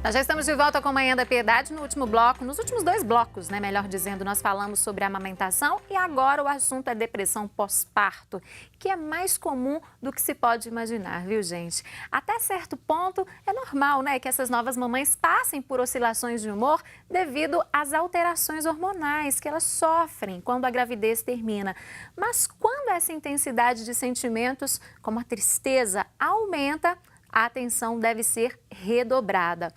Nós já estamos de volta com Manhã da Piedade no último bloco, nos últimos dois blocos, né? Melhor dizendo, nós falamos sobre a amamentação e agora o assunto é depressão pós-parto, que é mais comum do que se pode imaginar, viu, gente? Até certo ponto é normal, né, que essas novas mamães passem por oscilações de humor devido às alterações hormonais que elas sofrem quando a gravidez termina. Mas quando essa intensidade de sentimentos, como a tristeza, aumenta, a atenção deve ser redobrada.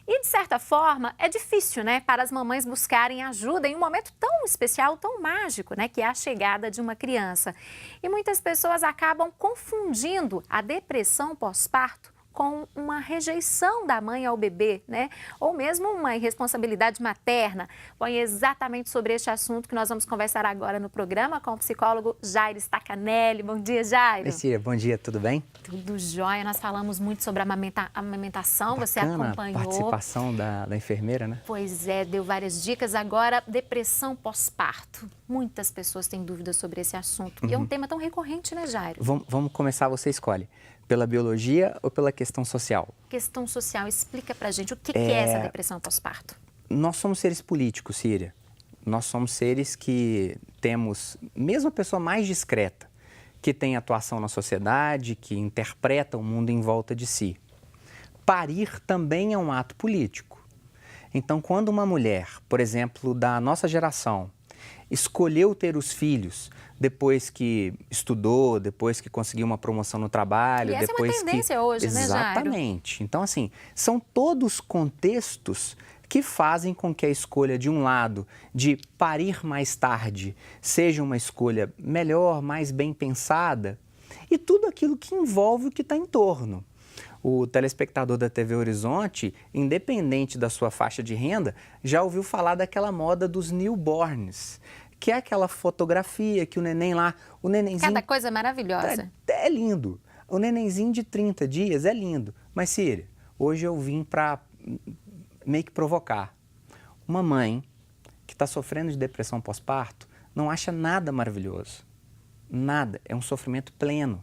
E, de certa forma, é difícil, né, para as mamães buscarem ajuda em um momento tão especial, tão mágico, né, que é a chegada de uma criança. E muitas pessoas acabam confundindo a depressão pós-parto com uma rejeição da mãe ao bebê, né? Ou mesmo uma irresponsabilidade materna. Bom, é exatamente sobre este assunto que nós vamos conversar agora no programa com o psicólogo Jairo Stacanelli. Bom dia, Jairo. Oi, Cira, bom dia, tudo bem? Tudo jóia. Nós falamos muito sobre a amamentação, Bacana, você acompanhou. A participação da enfermeira, né? Pois é, deu várias dicas. Agora, depressão pós-parto. Muitas pessoas têm dúvidas sobre esse assunto. E é um tema tão recorrente, né, Jairo? Vamos começar, você escolhe. Pela biologia ou pela questão social? Questão social, explica pra gente o que é essa depressão pós-parto. Nós somos seres políticos, Círia. Nós somos seres que temos, mesmo a pessoa mais discreta, que tem atuação na sociedade, que interpreta o mundo em volta de si. Parir também é um ato político. Então, quando uma mulher, por exemplo, da nossa geração, escolheu ter os filhos depois que estudou, depois que conseguiu uma promoção no trabalho, e essa depois é uma tendência hoje, né, Jairo? Exatamente. Então, assim, são todos contextos que fazem com que a escolha de um lado, de parir mais tarde, seja uma escolha melhor, mais bem pensada, e tudo aquilo que envolve o que está em torno. O telespectador da TV Horizonte, independente da sua faixa de renda, já ouviu falar daquela moda dos newborns, que é aquela fotografia que o neném lá, o nenenzinho... Cada coisa maravilhosa. É lindo. O nenenzinho de 30 dias é lindo. Mas, Círia, hoje eu vim para meio que provocar. Uma mãe que está sofrendo de depressão pós-parto não acha nada maravilhoso. Nada. É um sofrimento pleno.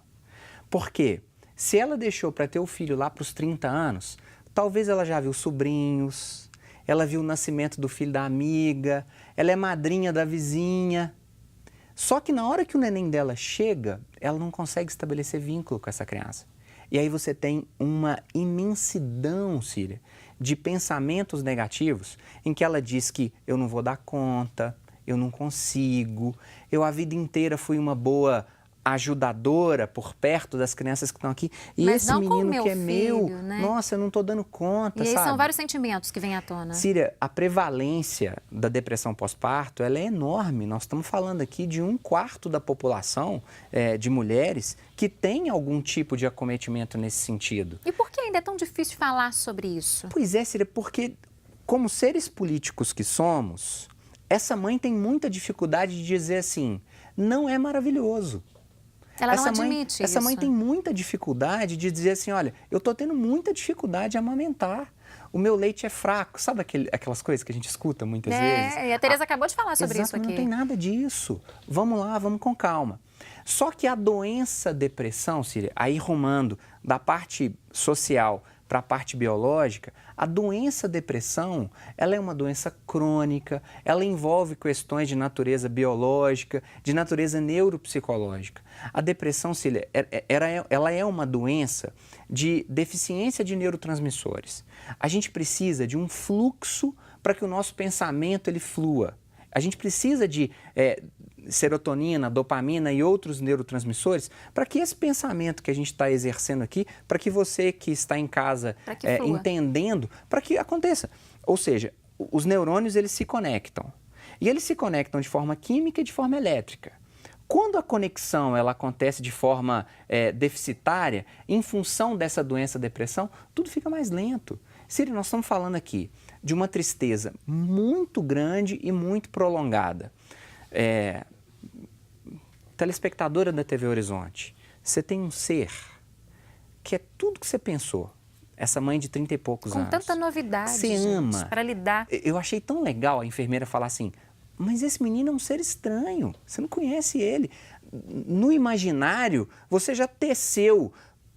Por quê? Se ela deixou para ter o filho lá para os 30 anos, talvez ela já viu sobrinhos, ela viu o nascimento do filho da amiga, ela é madrinha da vizinha. Só que na hora que o neném dela chega, ela não consegue estabelecer vínculo com essa criança. E aí você tem uma imensidão, Círia, de pensamentos negativos em que ela diz que eu não vou dar conta, eu não consigo, eu a vida inteira fui uma boa ajudadora por perto das crianças que estão aqui. E mas esse menino que é filho, meu, né? Nossa, eu não estou dando conta, e aí sabe? são vários sentimentos que vêm à tona. Círia, a prevalência da depressão pós-parto, ela é enorme. Nós estamos falando aqui de 1/4 da população de mulheres que tem algum tipo de acometimento nesse sentido. E por que ainda é tão difícil falar sobre isso? Pois é, Círia, porque como seres políticos que somos, essa mãe tem muita dificuldade de dizer assim, não é maravilhoso. Ela não admite isso. Essa mãe tem muita dificuldade de dizer assim, olha, eu estou tendo muita dificuldade de amamentar. O meu leite é fraco. Sabe aquelas coisas que a gente escuta muitas vezes? E a Tereza acabou de falar sobre isso aqui. Não tem nada disso. Vamos lá, vamos com calma. Só que a doença depressão, Círia, aí rumando da parte social para a parte biológica, a doença depressão, ela é uma doença crônica, ela envolve questões de natureza biológica, de natureza neuropsicológica. A depressão, Cília, ela é uma doença de deficiência de neurotransmissores. A gente precisa de um fluxo para que o nosso pensamento ele flua. A gente precisa de serotonina, dopamina e outros neurotransmissores para que esse pensamento que a gente está exercendo aqui, para que você que está em casa entendendo, para que aconteça. Ou seja, os neurônios eles se conectam. E eles se conectam de forma química e de forma elétrica. Quando a conexão ela acontece de forma deficitária, em função dessa doença depressão, tudo fica mais lento. Círia, nós estamos falando aqui de uma tristeza muito grande e muito prolongada. Telespectadora da TV Horizonte, você tem um ser que é tudo que você pensou. Essa mãe de 30 e poucos anos. Com tanta novidade, você ama. Para lidar. Eu achei tão legal a enfermeira falar assim, mas esse menino é um ser estranho, você não conhece ele. No imaginário, você já teceu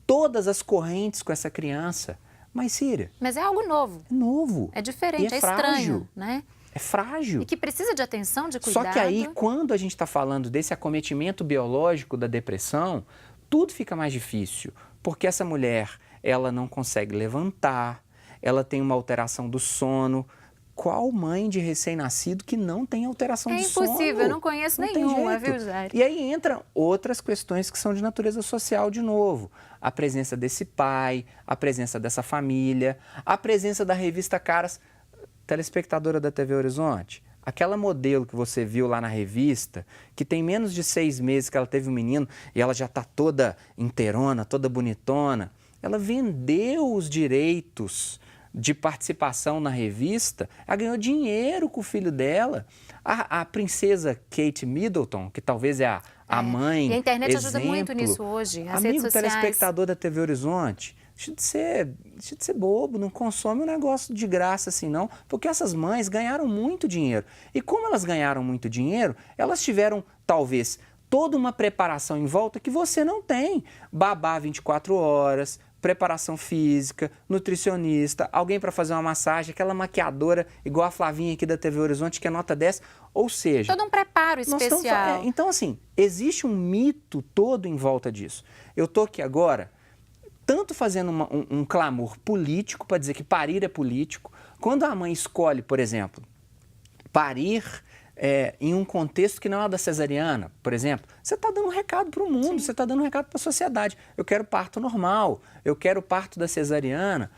todas as correntes com essa criança. Mas, Síria, Mas é algo novo. é novo. É diferente, E é frágil. estranho, né? É frágil. E que precisa de atenção, de cuidado. Só que aí, quando a gente está falando desse acometimento biológico da depressão, tudo fica mais difícil. Porque essa mulher, ela não consegue levantar, ela tem uma alteração do sono. Qual mãe de recém-nascido que não tem alteração do sono? É impossível, eu não conheço nenhuma, viu, Jair? E aí entram outras questões que são de natureza social de novo. A presença desse pai, a presença dessa família, a presença da revista Caras. Telespectadora da TV Horizonte, aquela modelo que você viu lá na revista, que tem menos de 6 meses que ela teve um menino e ela já está toda inteirona, toda bonitona, ela vendeu os direitos de participação na revista, ela ganhou dinheiro com o filho dela. A princesa Kate Middleton, que talvez é a mãe, e a internet exemplo, ajuda muito nisso hoje, as amigo redes sociais. telespectador da TV Horizonte, deixa de ser bobo, não consome um negócio de graça assim não, porque essas mães ganharam muito dinheiro. E como elas ganharam muito dinheiro, elas tiveram, talvez, toda uma preparação em volta que você não tem. Babá 24 horas, preparação física, nutricionista, alguém para fazer uma massagem, aquela maquiadora igual a Flavinha aqui da TV Horizonte, que é nota 10. Ou seja... Todo um preparo especial. Então, assim, existe um mito todo em volta disso. Eu estou aqui agora... tanto fazendo um clamor político para dizer que parir é político, quando a mãe escolhe, por exemplo, parir em um contexto que não é da cesariana, por exemplo, você está dando um recado para o mundo, você está dando um recado para a sociedade. Eu quero parto normal, eu quero parto da cesariana.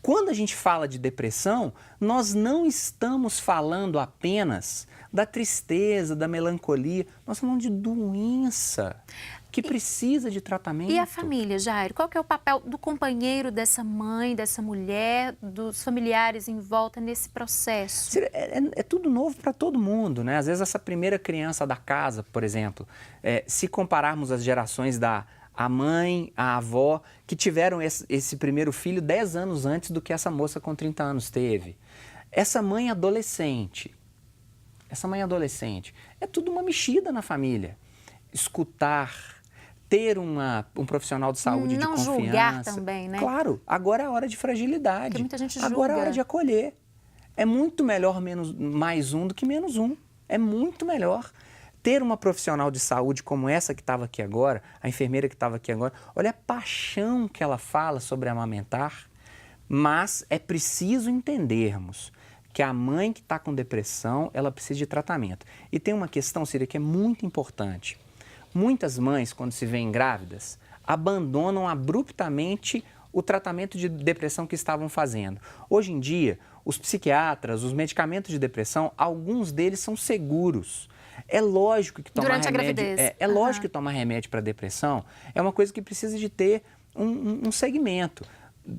Quando a gente fala de depressão, nós não estamos falando apenas da tristeza, da melancolia, nós estamos falando de doença que precisa de tratamento. E a família, Jair? Qual que é o papel do companheiro dessa mãe, dessa mulher, dos familiares em volta nesse processo? É tudo novo para todo mundo, né? Às vezes essa primeira criança da casa, por exemplo, se compararmos as gerações a mãe, a avó, que tiveram esse primeiro filho 10 anos antes do que essa moça com 30 anos teve. Essa mãe adolescente, é tudo uma mexida na família. Escutar, ter um profissional de saúde de confiança. Não julgar também, né? Claro, agora é a hora de fragilidade. Porque muita gente julga. Agora é a hora de acolher. É muito melhor mais um do que menos um. É muito melhor. Ter uma profissional de saúde como essa que estava aqui agora, a enfermeira que estava aqui agora, olha a paixão que ela fala sobre amamentar, mas é preciso entendermos que a mãe que está com depressão, ela precisa de tratamento. E tem uma questão, Síria, que é muito importante. Muitas mães, quando se veem grávidas, abandonam abruptamente o tratamento de depressão que estavam fazendo. Hoje em dia, os psiquiatras, os medicamentos de depressão, alguns deles são seguros. É lógico que tomar durante remédio, a gravidez. lógico que tomar remédio para depressão é uma coisa que precisa de ter um segmento.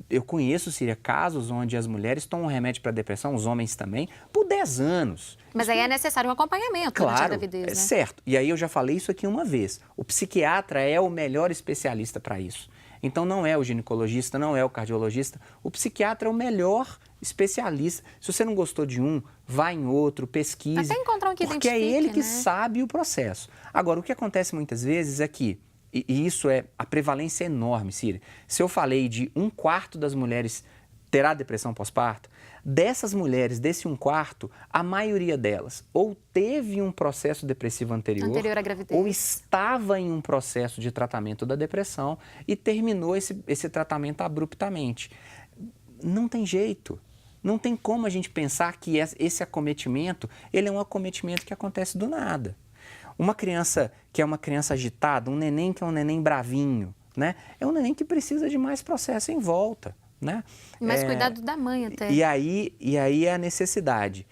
Eu conheço, Síria, casos onde as mulheres tomam remédio para depressão, os homens também, por 10 anos. Mas aí é necessário um acompanhamento durante a gravidez, né? Certo. E aí eu já falei isso aqui uma vez. O psiquiatra é o melhor especialista para isso. Então não é o ginecologista, não é o cardiologista. O psiquiatra é o melhor especialista. Se você não gostou de um, vá em outro, pesquise. Até encontrar um que porque identifique, é ele que né? sabe o processo. Agora, o que acontece muitas vezes é que, e isso a prevalência é enorme, Síria. Se eu falei de 1/4 das mulheres terá depressão pós-parto, dessas mulheres, desse 1/4, a maioria delas ou teve um processo depressivo anterior à gravidez, ou estava em um processo de tratamento da depressão e terminou esse tratamento abruptamente. Não tem jeito. Não tem como a gente pensar que esse acometimento, ele é um acometimento que acontece do nada. Uma criança que é uma criança agitada, um neném que é um neném bravinho, né? É um neném que precisa de mais processo em volta, né? Mais cuidado da mãe até. E aí é a necessidade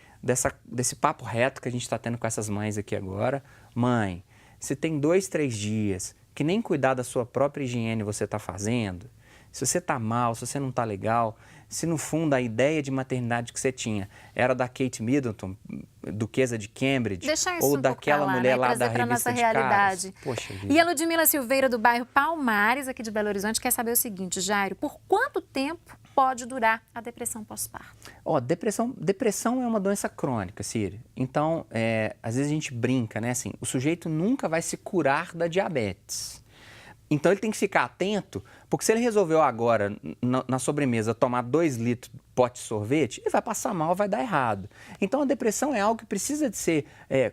desse papo reto que a gente está tendo com essas mães aqui agora. Mãe, se tem 2, 3 dias que nem cuidar da sua própria higiene você está fazendo, se você está mal, se você não está legal, se no fundo a ideia de maternidade que você tinha era da Kate Middleton, duquesa de Cambridge, ou daquela mulher lá da revista de Caras. Poxa vida. E a Ludmila Silveira, do bairro Palmares, aqui de Belo Horizonte, quer saber o seguinte, Jairo, por quanto tempo pode durar a depressão pós-parto? Depressão é uma doença crônica, Síria. Então, às vezes a gente brinca, né? Assim, o sujeito nunca vai se curar da diabetes. Então ele tem que ficar atento, porque se ele resolveu agora, na sobremesa, tomar 2 litros de pote de sorvete, ele vai passar mal, vai dar errado. Então a depressão é algo que precisa de ser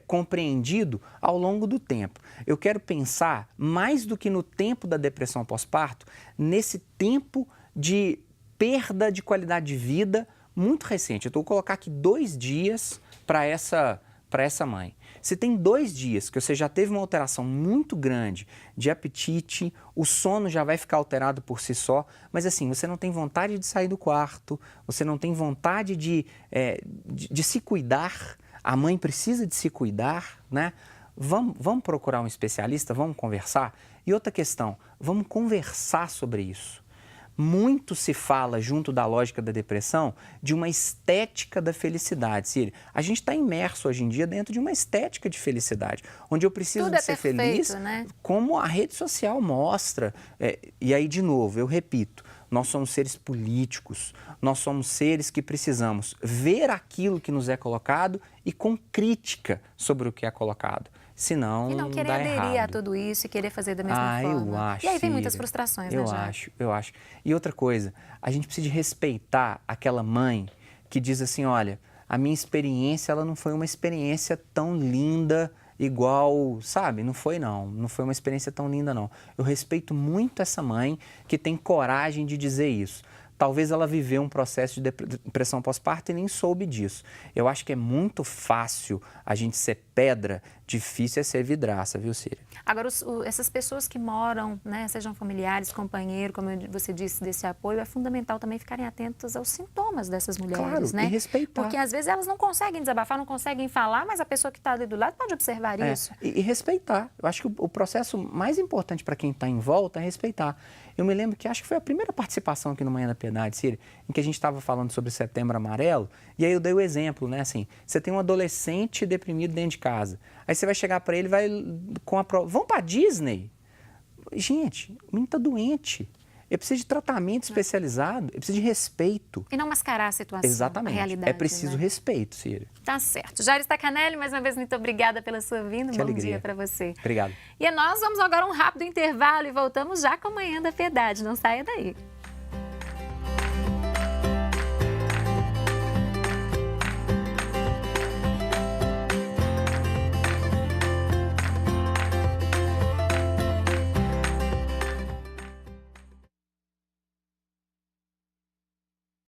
compreendido ao longo do tempo. Eu quero pensar, mais do que no tempo da depressão pós-parto, nesse tempo de perda de qualidade de vida muito recente. Eu vou colocar aqui 2 dias para essa mãe. Se tem 2 dias que você já teve uma alteração muito grande de apetite, o sono já vai ficar alterado por si só, mas assim, você não tem vontade de sair do quarto, você não tem vontade de se cuidar, a mãe precisa de se cuidar, né? Vamos procurar um especialista, vamos conversar. E outra questão, vamos conversar sobre isso. Muito se fala, junto da lógica da depressão, de uma estética da felicidade. Síria, a gente está imerso hoje em dia dentro de uma estética de felicidade, onde eu preciso de ser feliz, né? Como a rede social mostra. E aí, de novo, eu repito, nós somos seres políticos, nós somos seres que precisamos ver aquilo que nos é colocado e com crítica sobre o que é colocado. Senão, e não querer dá aderir errado. a tudo isso e querer fazer da mesma forma. Eu acho, e aí vem Síria, muitas frustrações, né, Jair? Eu acho. E outra coisa, a gente precisa de respeitar aquela mãe que diz assim, olha, a minha experiência, ela não foi uma experiência tão linda igual, sabe? Não foi uma experiência tão linda não. Eu respeito muito essa mãe que tem coragem de dizer isso. Talvez ela viveu um processo de depressão pós-parto e nem soube disso. Eu acho que é muito fácil a gente ser pedra, difícil é ser vidraça, viu, Síria? Agora, essas pessoas que moram, né, sejam familiares, companheiro, como você disse, desse apoio, é fundamental também ficarem atentas aos sintomas dessas mulheres, claro, né? E respeitar. Porque às vezes elas não conseguem desabafar, não conseguem falar, mas a pessoa que está ali do lado pode observar isso. E respeitar. Eu acho que o processo mais importante para quem está em volta é respeitar. Eu me lembro que acho que foi a primeira participação aqui no Manhã da Piedade, Síria, em que a gente estava falando sobre Setembro Amarelo, e aí eu dei o exemplo, né, assim, você tem um adolescente deprimido dentro de casa, aí você vai chegar para ele, vai com a prova, vão para Disney? Gente, o menino está doente, ele precisa de tratamento especializado, ele precisa de respeito. E não mascarar a situação, Exatamente. A realidade. É preciso respeito, Síria. Tá certo. Jair Stacanelli, mais uma vez, muito obrigada pela sua vinda. Que bom alegria. Dia para você. Obrigado. E nós vamos agora a um rápido intervalo e voltamos já com a Manhã da Piedade. Não saia daí.